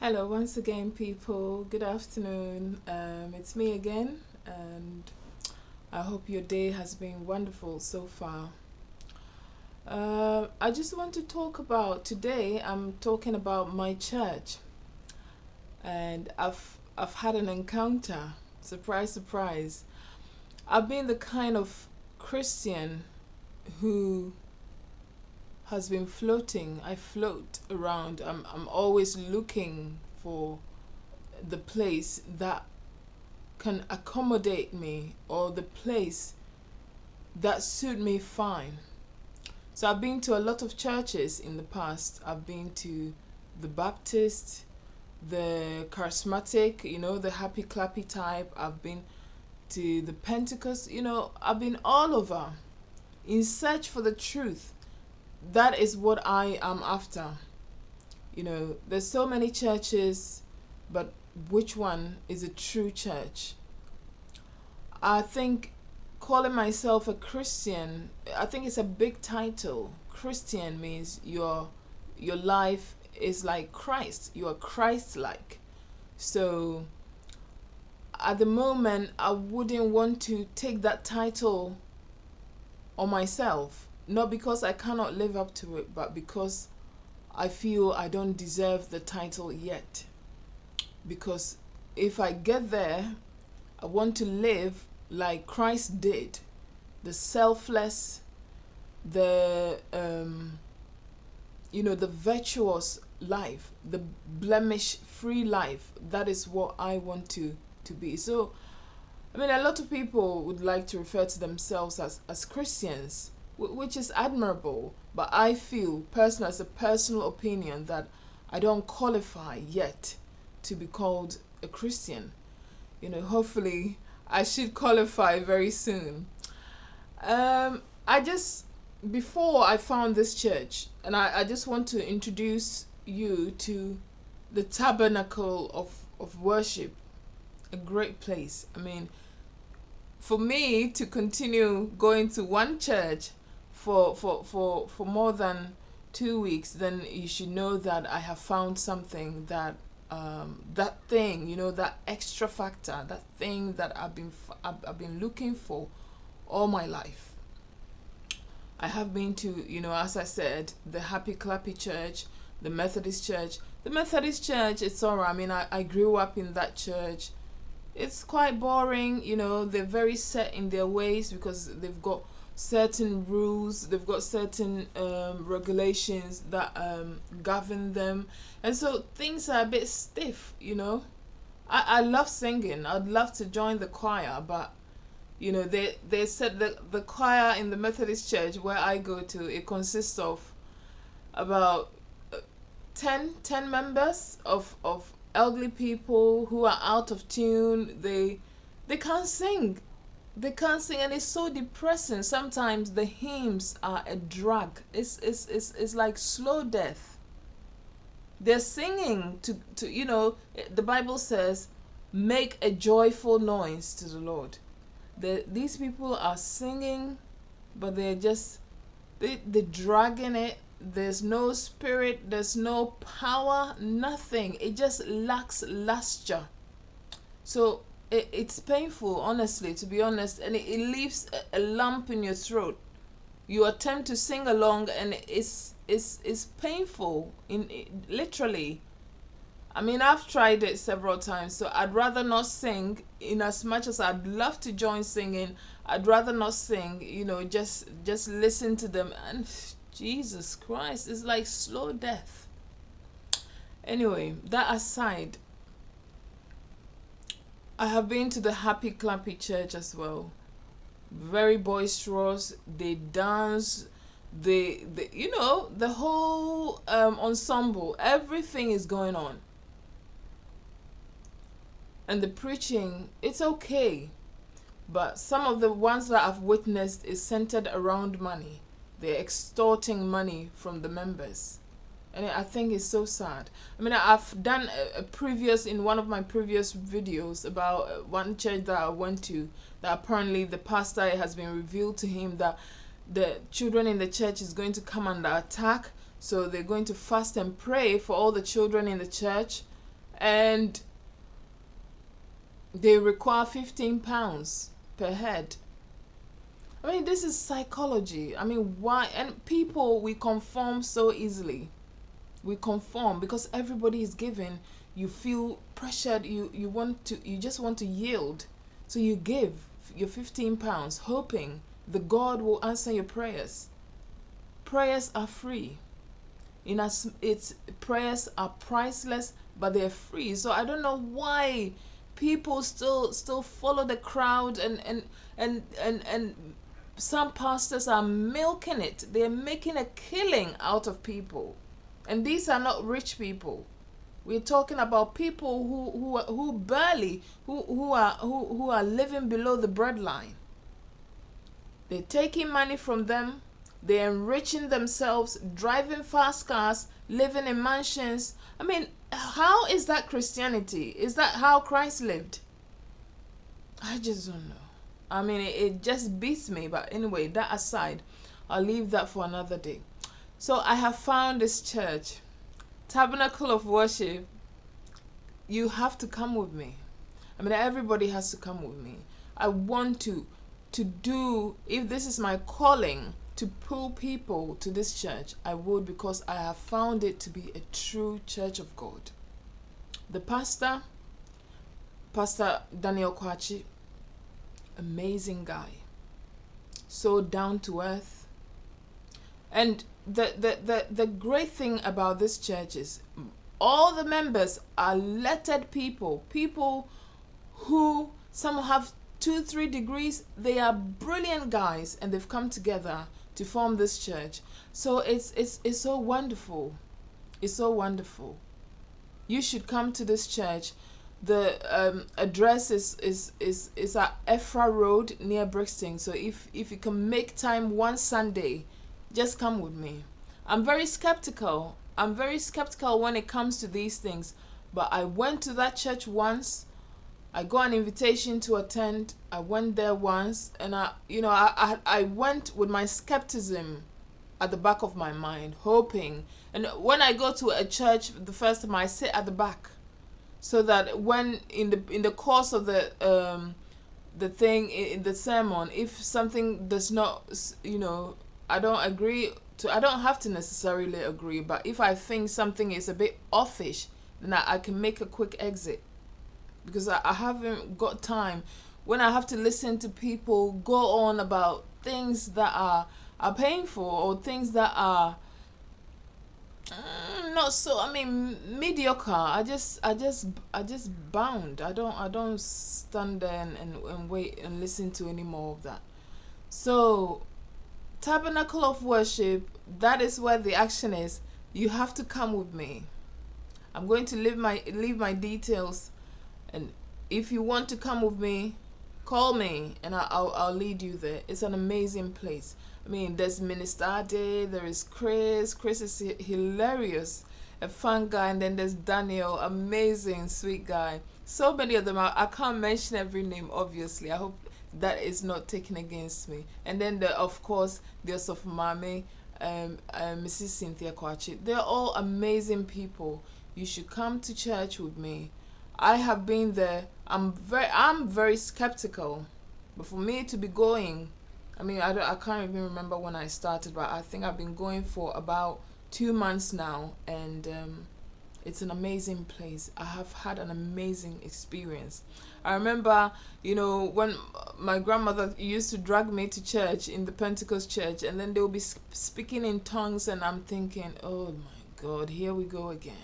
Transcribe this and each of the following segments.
Hello, once again, people. Good afternoon. It's me again, and I hope your day has been wonderful so far. I just want to talk about today. I'm talking about my church, and I've had an encounter. Surprise, surprise. I've been the kind of Christian who has been floating. I float around. I'm always looking for the place that can accommodate me, or the place that suit me fine. So I've been to a lot of churches in the past. I've been to the Baptist, the charismatic, the happy clappy type. I've been to the Pentecost, I've been all over in search for the truth. That is what I am after. There's so many churches, but which one is a true church? I think calling myself a Christian, I think it's a big title. Christian means your life is like Christ. You are Christ-like. So at the moment, I wouldn't want to take that title on myself. Not because I cannot live up to it, but because I feel I don't deserve the title yet. Because if I get there, I want to live like Christ did. The selfless, the the virtuous life, the blemish-free life. That is what I want to be. So, a lot of people would like to refer to themselves as Christians, which is admirable, but I feel personal, as a personal opinion, that I don't qualify yet to be called a Christian. Hopefully I should qualify very soon. Before I found this church, and I just want to introduce you to the Tabernacle of worship, a great place. For me to continue going to one church for more than 2 weeks, then you should know that I have found something that that thing, that extra factor, that thing that I've been looking for all my life. I have been to, as I said, the Happy Clappy Church, the Methodist Church. The Methodist Church, it's alright. I grew up in that church. It's quite boring, they're very set in their ways because they've got certain rules, they've got certain regulations that govern them, and so things are a bit stiff. I love singing. I'd love to join the choir, but they said that the choir in the Methodist church where I go to, it consists of about 10 members of elderly people who are out of tune. They can't sing. They can't sing, and it's so depressing. Sometimes the hymns are a drag. It's like slow death. They're singing to the Bible says, make a joyful noise to the Lord. These people are singing, but they're dragging it. There's no spirit, there's no power, nothing. It just lacks luster. So it's painful, honestly, to be honest, and it leaves a lump in your throat. You attempt to sing along, and it's painful, literally. I've tried it several times, so I'd rather not sing. In as much as I'd love to join singing, I'd rather not sing. Just listen to them, and Jesus Christ, it's like slow death. Anyway, that aside, I have been to the Happy Clappy Church as well. Very boisterous. They dance. The whole ensemble. Everything is going on. And the preaching, it's okay. But some of the ones that I've witnessed is centered around money. They're extorting money from the members. And I think it's so sad. I've done in one of my previous videos about one church that I went to, that apparently the pastor, has been revealed to him that the children in the church is going to come under attack. So they're going to fast and pray for all the children in the church. and they require £15 per head. I mean, this is psychology. I mean, why? And people, we conform so easily. We conform because everybody is giving. You feel pressured. You just want to yield. So you give your £15, hoping the God will answer your prayers. Prayers are free. Prayers are priceless, but they're free. So I don't know why people still follow the crowd, and some pastors are milking it. They're making a killing out of people, and these are not rich people. We're talking about people who are living below the breadline. They're taking money from them. They're enriching themselves, driving fast cars, living in mansions. I mean, how is that Christianity? Is that how Christ lived? I just don't know. I mean, it just beats me. But anyway, that aside, I'll leave that for another day. So I have found this church, Tabernacle of Worship. You have to come with me. I mean, everybody has to come with me. I want to do, if this is my calling, to pull people to this church, I would, because I have found it to be a true church of God. The pastor Daniel Kwachi, amazing guy, so down to earth. And the great thing about this church is all the members are lettered people who, some have 2-3 degrees. They are brilliant guys, and they've come together to form this church. So it's so wonderful. It's so wonderful. You should come to this church. The address is at Ephra Road near Brixton. So if you can make time one Sunday, just come with me. I'm very skeptical. When it comes to these things. But I went to that church once. I got an invitation to attend. I went there once, and I went with my skepticism at the back of my mind, hoping. And when I go to a church the first time, I sit at the back, so that when in the course of the thing in the sermon, if something does not, I don't have to necessarily agree, but if I think something is a bit offish, then I can make a quick exit. Because I haven't got time when I have to listen to people go on about things that are painful, or things that are not so, I mean, mediocre. I just bound. I don't stand there and wait and listen to any more of that. So Tabernacle of Worship, that is where the action is. You have to come with me. I'm going to leave my details. And if you want to come with me, call me, and I'll lead you there. It's an amazing place. I mean, there's Minister Ade, there is Chris. Chris is hilarious, a fun guy, and then there's Daniel, amazing, sweet guy. So many of them. I can't mention every name, obviously. I hope that is not taken against me. And then, of course, there's of Mame, Mrs. Cynthia Kwachi. They're all amazing people. You should come to church with me. I have been there. I'm very skeptical, but for me to be going, I mean, I can't even remember when I started, but I think I've been going for about 2 months now, and it's an amazing place. I have had an amazing experience. I remember, when my grandmother used to drag me to church, in the Pentecost church, and then they will be speaking in tongues, and I'm thinking, oh my God, here we go again.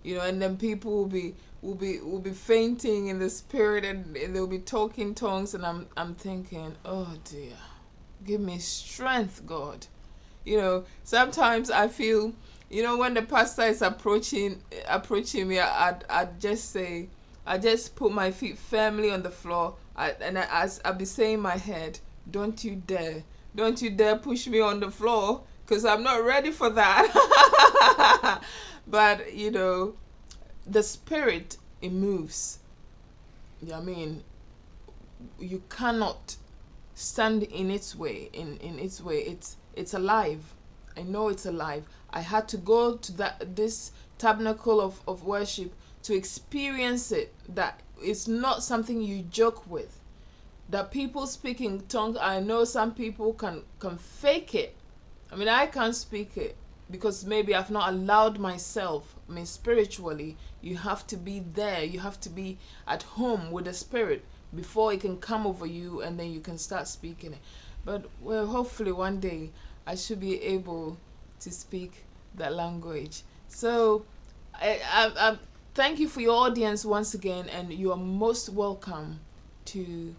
And then people will be fainting in the spirit, and they'll be talking tongues, and I'm thinking, oh dear, give me strength, God. Sometimes I feel, when the pastor is approaching me, I'd just say, I just put my feet firmly on the floor, I'll be saying in my head, don't you dare push me on the floor, because I'm not ready for that. But the spirit, it moves. I mean, you cannot stand in its way. In its way, it's alive. I know it's alive. I had to go to this Tabernacle of Worship to experience it, that it's not something you joke with. That people speak in tongues, I know some people can fake it. I mean, I can't speak it because maybe I've not allowed myself. I mean, spiritually, you have to be there. You have to be at home with the Spirit before it can come over you, and then you can start speaking it. But well, hopefully one day I should be able to speak that language. So I thank you for your audience once again, and you are most welcome to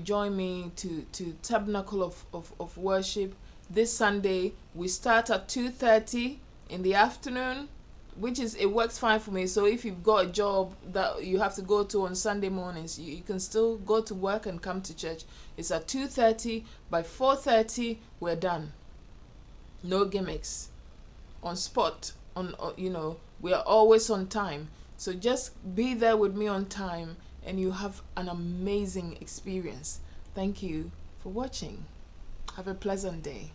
join me to Tabernacle of Worship this Sunday. We start at 2:30 in the afternoon, which is, it works fine for me. So if you've got a job that you have to go to on Sunday mornings, you can still go to work and come to church. It's at 2:30. By 4:30 we're done. No gimmicks. On spot. We are always on time. So just be there with me on time, and you have an amazing experience. Thank you for watching. Have a pleasant day.